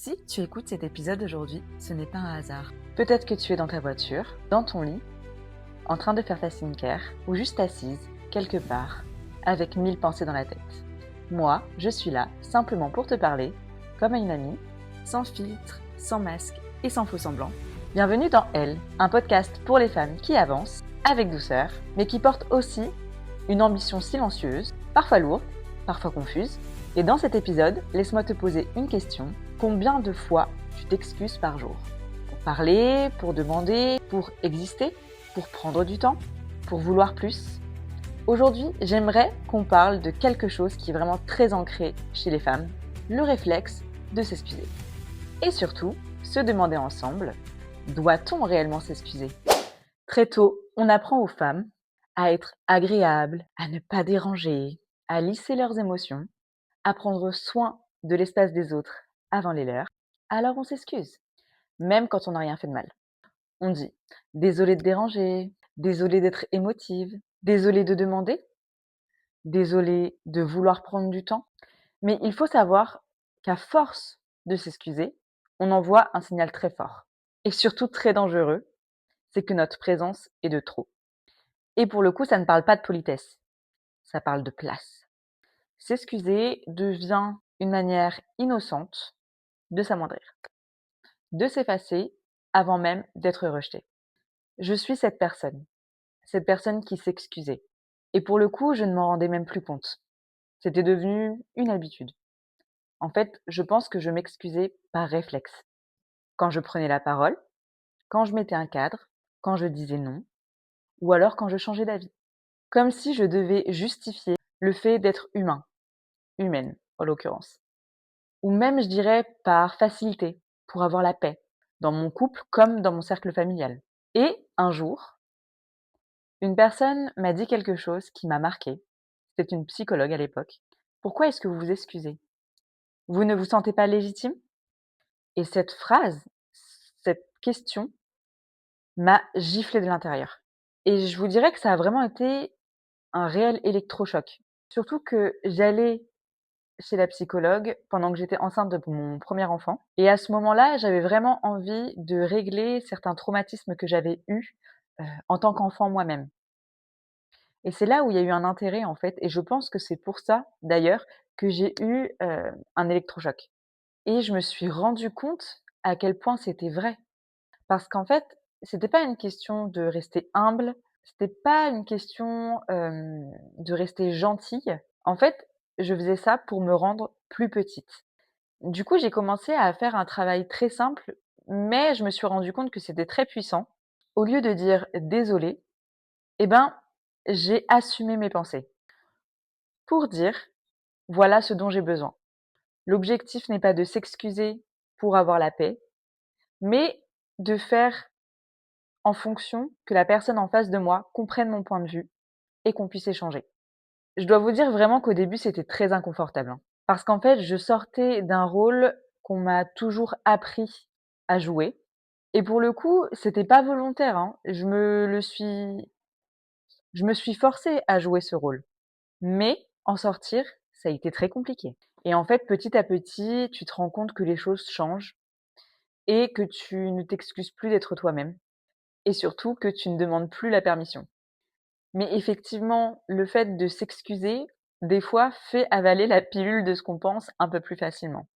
Si tu écoutes cet épisode aujourd'hui, ce n'est pas un hasard. Peut-être que tu es dans ta voiture, dans ton lit, en train de faire ta skincare, ou juste assise, quelque part, avec 1000 pensées dans la tête. Moi, je suis là, simplement pour te parler, comme à une amie, sans filtre, sans masque et sans faux semblant. Bienvenue dans Elle, un podcast pour les femmes qui avancent, avec douceur, mais qui portent aussi une ambition silencieuse, parfois lourde, parfois confuse. Et dans cet épisode, laisse-moi te poser une question. Combien de fois tu t'excuses par jour? Pour parler, pour demander, pour exister, pour prendre du temps, pour vouloir plus? Aujourd'hui, j'aimerais qu'on parle de quelque chose qui est vraiment très ancré chez les femmes, le réflexe de s'excuser. Et surtout, se demander ensemble, doit-on réellement s'excuser? Très tôt, on apprend aux femmes à être agréables, à ne pas déranger, à lisser leurs émotions, à prendre soin de l'espace des autres avant les leurs. Alors on s'excuse, même quand on n'a rien fait de mal. On dit désolé de déranger, désolé d'être émotive, désolé de demander, désolé de vouloir prendre du temps. Mais il faut savoir qu'à force de s'excuser, on envoie un signal très fort et surtout très dangereux, c'est que notre présence est de trop. Et pour le coup, ça ne parle pas de politesse, ça parle de place. S'excuser devient une manière innocente de s'amoindrir, de s'effacer avant même d'être rejeté. Je suis cette personne qui s'excusait. Et pour le coup, je ne m'en rendais même plus compte. C'était devenu une habitude. En fait, je pense que je m'excusais par réflexe. Quand je prenais la parole, quand je mettais un cadre, quand je disais non, ou alors quand je changeais d'avis. Comme si je devais justifier le fait d'être humain, humaine en l'occurrence. Ou même, je dirais, par facilité, pour avoir la paix, dans mon couple comme dans mon cercle familial. Et un jour, une personne m'a dit quelque chose qui m'a marquée. C'était une psychologue à l'époque. Pourquoi est-ce que vous vous excusez? Vous ne vous sentez pas légitime? Et cette phrase, cette question m'a giflé de l'intérieur. Et je vous dirais que ça a vraiment été un réel électrochoc. Surtout que j'allais chez la psychologue pendant que j'étais enceinte de mon premier enfant. Et à ce moment-là, j'avais vraiment envie de régler certains traumatismes que j'avais eus en tant qu'enfant moi-même. Et c'est là où il y a eu un intérêt en fait, et je pense que c'est pour ça d'ailleurs que j'ai eu un électrochoc. Et je me suis rendu compte à quel point c'était vrai. Parce qu'en fait, c'était pas une question de rester humble, c'était pas une question de rester gentille. En fait, je faisais ça pour me rendre plus petite. Du coup, j'ai commencé à faire un travail très simple, mais je me suis rendu compte que c'était très puissant. Au lieu de dire désolé, eh ben, j'ai assumé mes pensées pour dire voilà ce dont j'ai besoin. L'objectif n'est pas de s'excuser pour avoir la paix, mais de faire en fonction que la personne en face de moi comprenne mon point de vue et qu'on puisse échanger. Je dois vous dire vraiment qu'au début, c'était très inconfortable, hein, parce qu'en fait, je sortais d'un rôle qu'on m'a toujours appris à jouer. Et pour le coup, c'était pas volontaire, hein. Je me suis forcée à jouer ce rôle. Mais en sortir, ça a été très compliqué. Et en fait, petit à petit, tu te rends compte que les choses changent et que tu ne t'excuses plus d'être toi-même et surtout que tu ne demandes plus la permission. Mais effectivement, le fait de s'excuser, des fois, fait avaler la pilule de ce qu'on pense un peu plus facilement.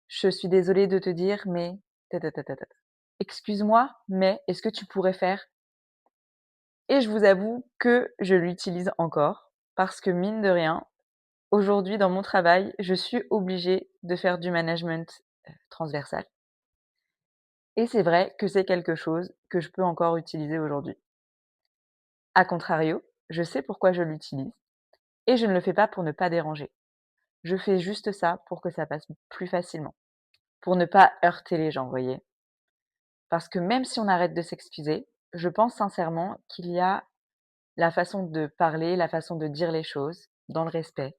Je suis désolée de te dire, mais ta ta ta ta ta. Excuse-moi, mais est-ce que tu pourrais faire? Et je vous avoue que je l'utilise encore parce que mine de rien, aujourd'hui dans mon travail, je suis obligée de faire du management, transversal. Et c'est vrai que c'est quelque chose que je peux encore utiliser aujourd'hui. A contrario, je sais pourquoi je l'utilise et je ne le fais pas pour ne pas déranger. Je fais juste ça pour que ça passe plus facilement, pour ne pas heurter les gens, vous voyez? Parce que même si on arrête de s'excuser, je pense sincèrement qu'il y a la façon de parler, la façon de dire les choses dans le respect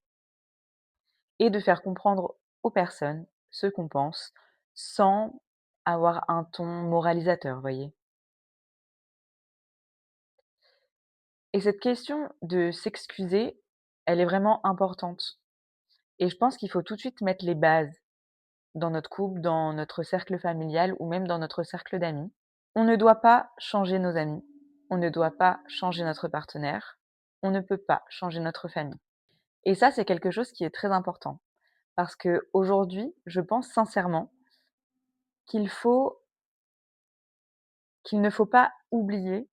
et de faire comprendre aux personnes ce qu'on pense sans avoir un ton moralisateur, vous voyez? Et cette question de s'excuser, elle est vraiment importante et je pense qu'il faut tout de suite mettre les bases dans notre couple, dans notre cercle familial ou même dans notre cercle d'amis. On ne doit pas changer nos amis, on ne doit pas changer notre partenaire, on ne peut pas changer notre famille. Et ça, c'est quelque chose qui est très important parce qu'aujourd'hui, je pense sincèrement qu'il faut qu'il ne faut pas oublier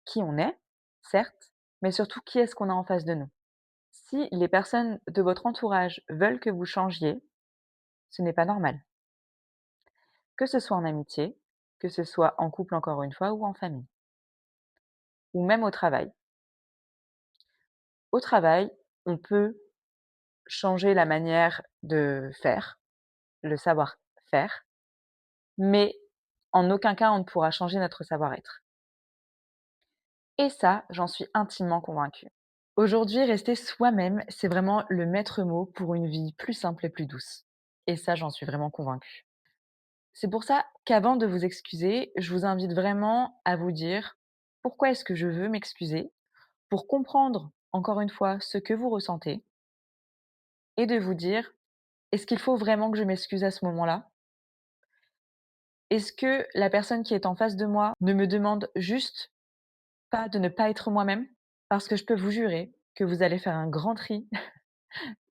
qui on est, certes, mais surtout qui est-ce qu'on a en face de nous. Si les personnes de votre entourage veulent que vous changiez, ce n'est pas normal. Que ce soit en amitié, que ce soit en couple encore une fois ou en famille, ou même au travail. Au travail, on peut changer la manière de faire, le savoir-faire, mais en aucun cas on ne pourra changer notre savoir-être. Et ça, j'en suis intimement convaincue. Aujourd'hui, rester soi-même, c'est vraiment le maître mot pour une vie plus simple et plus douce. Et ça, j'en suis vraiment convaincue. C'est pour ça qu'avant de vous excuser, je vous invite vraiment à vous dire pourquoi est-ce que je veux m'excuser, pour comprendre encore une fois ce que vous ressentez et de vous dire est-ce qu'il faut vraiment que je m'excuse à ce moment-là? Est-ce que la personne qui est en face de moi ne me demande juste pas de ne pas être moi-même? Parce que je peux vous jurer que vous allez faire un grand tri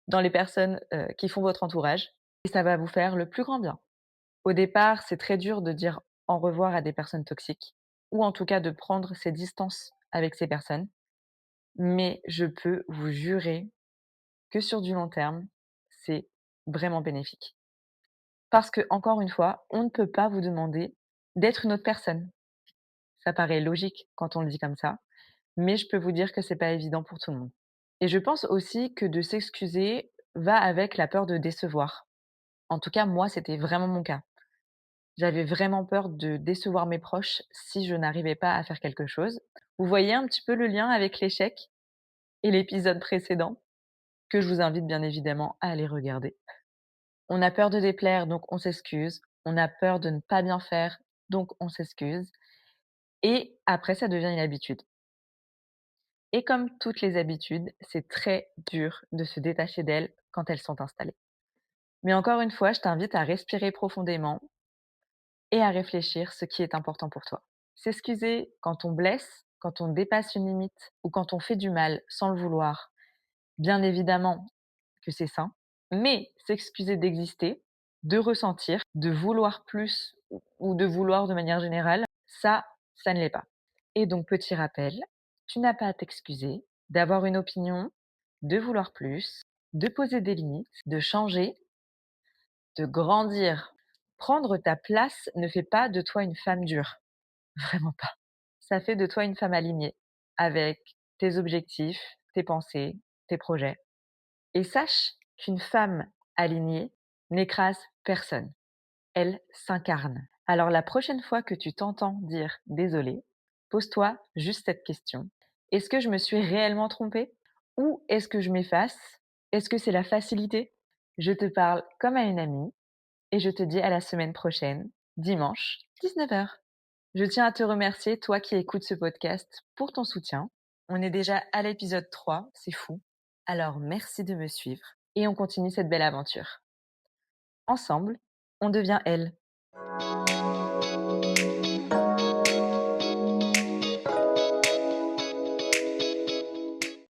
dans les personnes, qui font votre entourage et ça va vous faire le plus grand bien. Au départ, c'est très dur de dire au revoir à des personnes toxiques ou en tout cas de prendre ses distances avec ces personnes, mais je peux vous jurer que sur du long terme, c'est vraiment bénéfique. Parce que encore une fois, on ne peut pas vous demander d'être une autre personne. Ça paraît logique quand on le dit comme ça, mais je peux vous dire que c'est pas évident pour tout le monde. Et je pense aussi que de s'excuser va avec la peur de décevoir. En tout cas, moi, c'était vraiment mon cas. J'avais vraiment peur de décevoir mes proches si je n'arrivais pas à faire quelque chose. Vous voyez un petit peu le lien avec l'échec et l'épisode précédent, que je vous invite bien évidemment à aller regarder. On a peur de déplaire, donc on s'excuse. On a peur de ne pas bien faire, donc on s'excuse. Et après, ça devient une habitude. Et comme toutes les habitudes, c'est très dur de se détacher d'elles quand elles sont installées. Mais encore une fois, je t'invite à respirer profondément et à réfléchir ce qui est important pour toi. S'excuser quand on blesse, quand on dépasse une limite ou quand on fait du mal sans le vouloir, bien évidemment que c'est sain, mais s'excuser d'exister, de ressentir, de vouloir plus ou de vouloir de manière générale, ça ne l'est pas. Et donc petit rappel, tu n'as pas à t'excuser d'avoir une opinion, de vouloir plus, de poser des limites, de changer, de grandir. Prendre ta place ne fait pas de toi une femme dure, vraiment pas. Ça fait de toi une femme alignée, avec tes objectifs, tes pensées, tes projets. Et sache qu'une femme alignée n'écrase personne. Elle s'incarne. Alors la prochaine fois que tu t'entends dire désolé, pose-toi juste cette question. Est-ce que je me suis réellement trompée? Ou est-ce que je m'efface? Est-ce que c'est la facilité? Je te parle comme à une amie et je te dis à la semaine prochaine, dimanche, 19h. Je tiens à te remercier, toi qui écoutes ce podcast, pour ton soutien. On est déjà à l'épisode 3, c'est fou. Alors merci de me suivre et on continue cette belle aventure. Ensemble, on devient elle.